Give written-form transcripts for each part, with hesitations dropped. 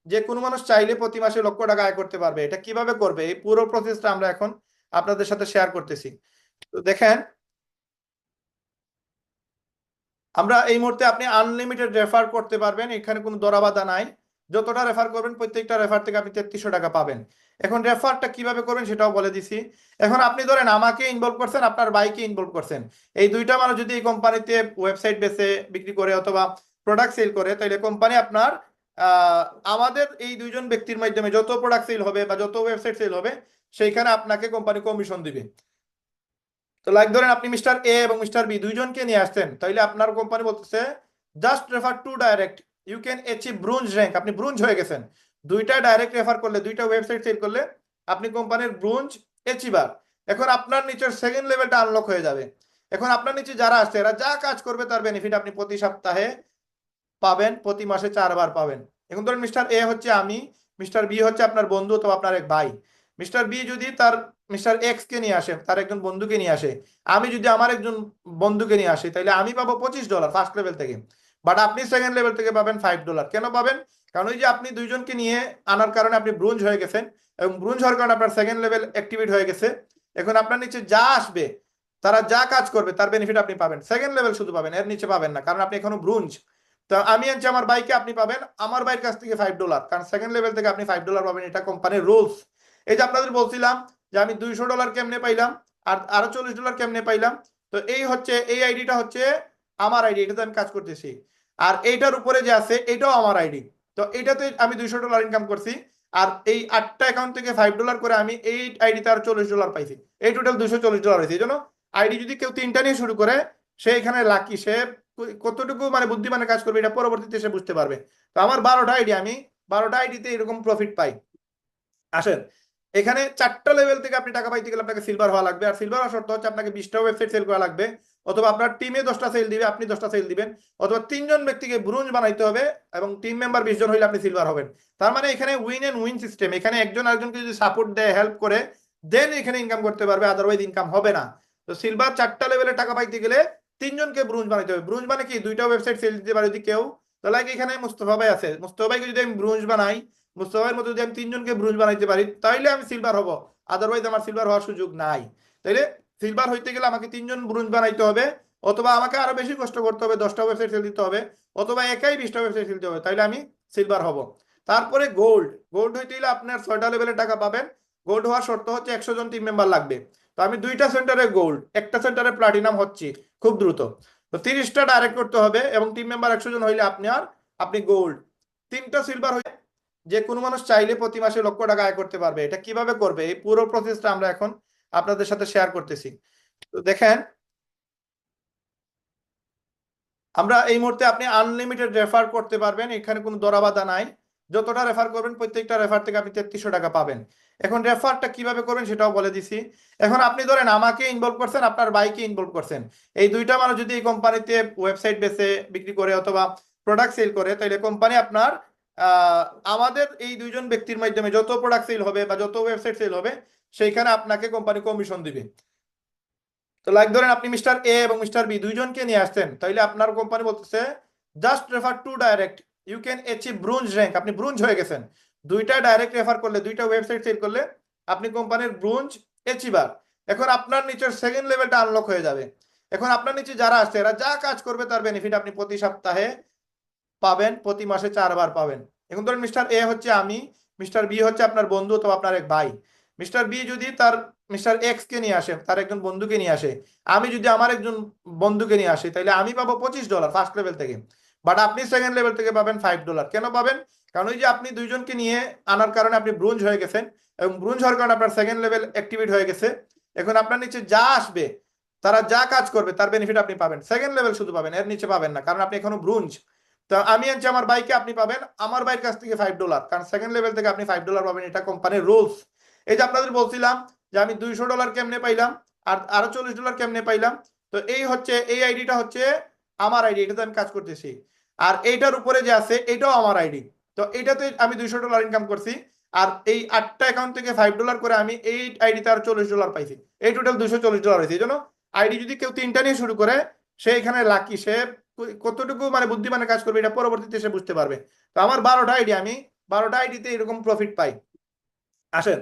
যে কোনো মানুষ চাইলে প্রতি মাসে লক্ষ টাকা আয় করতে পারবে। এটা কিভাবে করবে এই পুরো প্রসেসটা আমরা এখন আপনাদের সাথে শেয়ার করতেছি। তো দেখেন, আমরা এই মুহূর্তে আপনি আনলিমিটেড রেফার করতে পারবেন, এখানে কোনো দরাবাধা নাই। যতটা রেফার করবেন প্রত্যেকটা রেফার থেকে আপনি 3300 টাকা পাবেন। এখন রেফারটা কিভাবে করবেন সেটাও বলে দিছি। এখন আপনি ধরেন আমাকে ইনভলভ করছেন, আপনার বাইকে ইনভলভ করছেন, এই দুইটা মানুষ যদি এই কোম্পানিতে ওয়েবসাইট বেসে বিক্রি করে অথবা প্রোডাক্ট সেল করে, তাহলে কোম্পানি আপনার আহ আমাদের এই দুইজন ব্যক্তির মাধ্যমে যত প্রোডাক্ট সেল হবে বা যত ওয়েবসাইট সেল হবে সেইখানে আপনাকে কোম্পানি কমিশন দিবে। তো লাইক ধরেন আপনি মিস্টার এ এবং মিস্টার বি দুইজনকে নিয়ে আসছেন, তাইলে আপনার কোম্পানি বলতেছে just refer to direct you can achieve bronze rank. আপনি ব্রোঞ্জ হয়ে গেছেন, দুইটা ডাইরেক্ট রেফার করলে, দুইটা ওয়েবসাইট সেল করলে আপনি কোম্পানির ব্রোঞ্জ অ্যাচিভার। এখন আপনার নিচের সেকেন্ড লেভেলটা আনলক হয়ে যাবে। এখন আপনার নিচে যারা আসছে এরা যা কাজ করবে তার বেনিফিট আপনি প্রতি সপ্তাহে পাবেন, প্রতি মাসে 4 বার পাবেন। এখন ধরেন মিস্টার এ হচ্ছে আমি, মিস্টার বি হচ্ছে আপনার বন্ধু অথবা আপনার এক ভাই। মিস্টার বি যদি তার মিস্টার এক্স কে নিয়ে আসে, তার একজন বন্ধুকে নিয়ে আসে, আমি যদি আমার একজন বন্ধুকে নিয়ে আসি, তাহলে আমি পাবো $25 ফার্স্ট লেভেল থেকে। বাট আপনি সেকেন্ড লেভেল থেকে পাবেন $5। কেন পাবেন? কারণ ওই যে আপনি দুইজনকে নিয়ে আনার কারণে আপনি ব্রোঞ্জ হয়ে গেছেন, এবং ব্রোঞ্জ হওয়ার কারণে আপনার সেকেন্ড লেভেল অ্যাক্টিভেট হয়ে গেছে। এখন আপনার নিচে যা আসবে, তারা যা কাজ করবে তার বেনিফিট আপনি পাবেন, সেকেন্ড লেভেল শুধু পাবেন, এর নিচে পাবেন না, কারণ আপনি এখনো ব্রোঞ্জ। তো আমি আনছি আমার বাইকে, আপনি পাবেন আমার বাইয়ের কাছ থেকে $5, কারণ সেকেন্ড লেভেল থেকে আপনি $5 পাবেন, এটা কোম্পানির রুলস। এই যে আপনাদের বলছিলাম যে আমি $200 কেমনে পাইলাম আর আরো $40 কেমনে পাইলাম। তো এই হচ্ছে, এই আইডিটা হচ্ছে আমার আইডি, এটাতে আমি কাজ করতেছি। আর এইটার উপরে যে আছে এটাও আমার আইডি। তো এইটাতে আমি $200 ইনকাম করছি, আর এই 8টা অ্যাকাউন্ট থেকে $5 করে আমি এই আইডিতে আর $40 পাইছি। এই টোটাল $240 হয়েছে। এই জন্য আইডি যদি কেউ 3টা নিয়ে শুরু করে, সে এখানে লাকি, সে কতটুকু মানে বুদ্ধিমানের কাজ করবে এটা পরবর্তীতে সে বুঝতে পারবে। তো আমার 12টা আইডি, আমি 12টা আইডিতে এরকম প্রফিট পাই। আসেন, এখানে 4টা লেভেল থেকে আপনি টাকা পাইতে গেলে আপনাকে সিলভার হওয়া লাগবে, আর সিলভার হওয়ার শর্ত হচ্ছে আপনাকে 20টা ওয়েবসাইট সেল করা লাগবে, অথবা আপনার টিমে 10টা সেল দিবে, আপনি 10টা সেল দিবেন, অথবা 3জন ব্যক্তিকে ব্রোঞ্জ বানাইতে হবে এবং টিম মেম্বার 20 জন হইলে আপনি সিলভার হবেন। তার মানে এখানে উইন এন্ড উইন সিস্টেম, এখানে একজন আরেকজনকে যদি সাপোর্ট দেয়, হেল্প করে, দেন এখানে ইনকাম করতে পারবে, আদারওয়াইজ ইনকাম হবে না। তো সিলভার 4টা লেভেলে টাকা পাইতে গেলে 3জনকে ব্রোঞ্জ বানাইতে হবে। ব্রোঞ্জ মানে কি? 2টা ওয়েবসাইট সেল দিতে পারে যদি কেউ। তাহলে এখানে মুস্তফা ভাই আছে, মুস্তফা ভাইকে যদি আমি ব্রোঞ্জ বানাই, মুস্তফার মতো যদি আমি 3জনকে ব্রোঞ্জ বানাইতে পারি, তাইলে আমি সিলভার হব, আদারওয়াইজ আমার সিলভার হওয়ার সুযোগ নাই। তাইলে সিলভার হইতে গেলে আমাকে 3জন ব্রোঞ্জ বানাইতে হবে, অথবা আমাকে আরো বেশি কষ্ট করতে হবে, 10টা ওয়েবসাইট সেল দিতে হবে, অথবা একাই 20টা ওয়েবসাইট সেল দিতে হবে, তাইলে আমি সিলভার হব। তারপরে গোল্ড, গোল্ড হইতে গেলে আপনার 6টা লেভেলের টাকা পাবেন। গোল্ড হওয়ার শর্ত হচ্ছে 100 জন টিম মেম্বার লাগবে। তো আমি 2টা সেন্টারে গোল্ড, একটা সেন্টারে প্লাটিনাম হচ্ছি খুব দ্রুত। তো 30টা ডাইরেক্ট করতে হবে এবং টিম মেম্বার 100 জন হইলে আপনি গোল্ড। 3টা সিলভার, যে কোনো মানুষ চাইলে প্রতি মাসে লক্ষ টাকা আয় করতে পারবে। এটা কিভাবে করবে এই পুরো প্রসেসটা আমরা এখন আপনাদের সাথে শেয়ার করতেছি। তো দেখেন, আমরা এই মুহূর্তে আপনি আনলিমিটেড রেফার করতে পারবেন, এখানে কোনো দরাবাধা নাই। যতটা রেফার করবেন প্রত্যেকটা রেফার থেকে আপনি 3300 টাকা পাবেন। এখন রেফারটা কিভাবে করবেন সেটাও বলে দিছি। এখন আপনি ধরেন আমাকে ইনভলভ করছেন, আপনার বাইকে ইনভলভ করছেন, এই দুইটা মানুষ যদি এই কোম্পানিতে ওয়েবসাইট বেসে বিক্রি করে অথবা প্রোডাক্ট সেল করে, তাহলে কোম্পানি আপনার আমাদের এই দুইজন ব্যক্তির মাধ্যমে যত প্রোডাক্ট সেল হবে বা যত ওয়েবসাইট সেল হবে সেইখানে আপনাকে কোম্পানি কমিশন দিবে। তো লাইক ধরেন আপনি মিস্টার এ এবং মিস্টার বি দুইজনকে নিয়ে আসছেন, তাইলে আপনার কোম্পানি বলতেছে just refer to direct you can achieve bronze rank. আপনি ব্রোঞ্জ হয়ে গেছেন, দুইটা ডাইরেক্ট রেফার করলে, দুইটা ওয়েবসাইট সেল করলে আপনি কোম্পানির ব্রোঞ্জ অ্যাচিভার। এখন আপনার নিচের সেকেন্ড লেভেলটা আনলক হয়ে যাবে। এখন আপনার নিচে যারা আসছে এরা যা কাজ করবে তার বেনিফিট আপনি প্রতি সপ্তাহে পাবেন, প্রতি মাসে 4 বার পাবেন। এখন ধরেন মিস্টার এ হচ্ছে আমি, মিস্টার বি হচ্ছে আপনার বন্ধু অথবা আপনার এক ভাই। মিস্টার বি যদি তার মিস্টার এক্স কে নিয়ে আসে, তার একজন বন্ধুকে নিয়ে আসে, আমি যদি আমার একজন বন্ধুকে নিয়ে আসি, তাহলে আমি পাবো $25 ফার্স্ট লেভেল থেকে। বাট আপনি সেকেন্ড লেভেল থেকে পাবেন $5। কেন পাবেন? কারণ ওই যে আপনি দুইজনকে নিয়ে আনার কারণে আপনি ব্রোঞ্জ হয়ে গেছেন, এবং ব্রোঞ্জ হওয়ার কারণে আপনার সেকেন্ড লেভেল অ্যাক্টিভেট হয়ে গেছে। এখন আপনার নিচে যা আসবে, তারা যা কাজ করবে তার বেনিফিট আপনি পাবেন, সেকেন্ড লেভেল শুধু পাবেন, এর নিচে পাবেন না, কারণ আপনি এখনো ব্রোঞ্জ। তো আমি আনছি আমার বাইকে, আপনি পাবেন আমার বাইকের কাছ থেকে $5, কারণ সেকেন্ড লেভেল থেকে আপনি $5 পাবেন, এটা কোম্পানির রুলস। এই যে আপনাদের বলছিলাম যে আমি $200 কেমনে পাইলাম আর আরো $40 কেমনে পাইলাম। তো এই হচ্ছে, এই আইডিটা হচ্ছে আমার আইডি, এটাতে আমি কাজ করতেছি। আর এইটার উপরে যে আছে এটাও আমার আইডি। তো এইটাতে আমি $200 ইনকাম করছি, আর এই 8টা অ্যাকাউন্ট থেকে $5 করে আমি এই আইডিতে আর $40 পাইছি। এই টোটাল $240 হয়েছে। এই জন্য আইডি যদি কেউ 3টা নিয়ে শুরু করে, সে এখানে লাকি, সে কতটুকু মানে বুদ্ধিমানের কাজ করবে এটা পরবর্তীতে সে বুঝতে পারবে। তো আমার 12টা আইডি, আমি 12টা আইডিতে এরকম প্রফিট পাই। আসেন,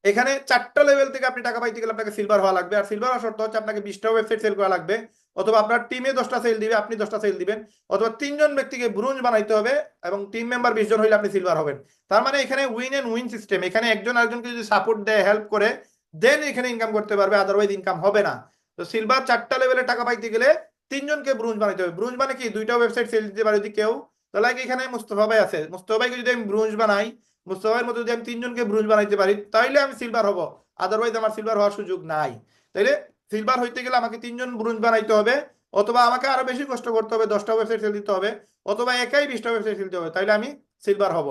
এখানে 4টা লেভেল থেকে আপনি টাকা পাইতে গেলে আপনাকে সিলভার হওয়া লাগবে। আর সিলভার হওয়ার শর্ত হচ্ছে আপনাকে 20টা ওয়েবসাইট সেল করা লাগবে, অথবা আপনার টিমে 10টা সেল দিবে, আপনি 10টা সেল দিবেন, অথবা 3জন ব্যক্তিকে ব্রোঞ্জ বানাইতে হবে এবং টিম মেম্বার 20 জন হইলে আপনি সিলভার হবেন। তার মানে এখানে উইন এন্ড উইন সিস্টেম। এখানে একজন আরেকজনকে যদি সাপোর্ট দেয়, হেল্প করে, দেন এখানে ইনকাম করতে পারবে, আদারওয়াইজ ইনকাম হবে না। তো সিলভার 4টা লেভেলে টাকা পাইতে গেলে 3জনকে ব্রোঞ্জ বানাইতে হবে। ব্রোঞ্জ মানে কি, 2টা ওয়েবসাইট সেল দিতে পারে যদি কেউ। তাহলে এখানে মুস্তফা ভাই আছে, মুস্তফা ভাইকে যদি আমি ব্রোঞ্জ বানাই, মুস্তফার মতো যদি আমি 3জনকে ব্রোঞ্জ বানাইতে পারি, তাইলে আমি সিলভার হব, আদারওয়াইজ আমার সিলভার হওয়ার সুযোগ নাই। তাইলে সিলভার হইতে গেলে আমাকে 3জন ব্রোঞ্জ বানাইতে হবে, অথবা আমাকে আরো বেশি কষ্ট করতে হবে, 10টা ওয়েবসাইট সেল দিতে হবে, অথবা একাই 20টা ওয়েবসাইট সেল দিতে হবে, তাইলে আমি সিলভার হব।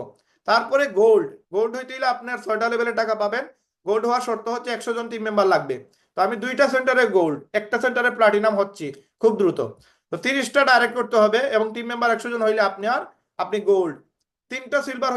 তারপরে গোল্ড। গোল্ড হইতে গেলে আপনার 6টা লেভেলে টাকা পাবেন। গোল্ড হওয়ার শর্ত হচ্ছে 100 জন টিম মেম্বার লাগবে। তো আমি 2টা সেন্টারে গোল্ড, একটা সেন্টারে প্লাটিনাম হচ্ছি খুব দ্রুত। তো 30টা ডাইরেক্ট করতে হবে এবং টিম মেম্বার 100 জন হইলে আপনি গোল্ড। 3টা সিলভার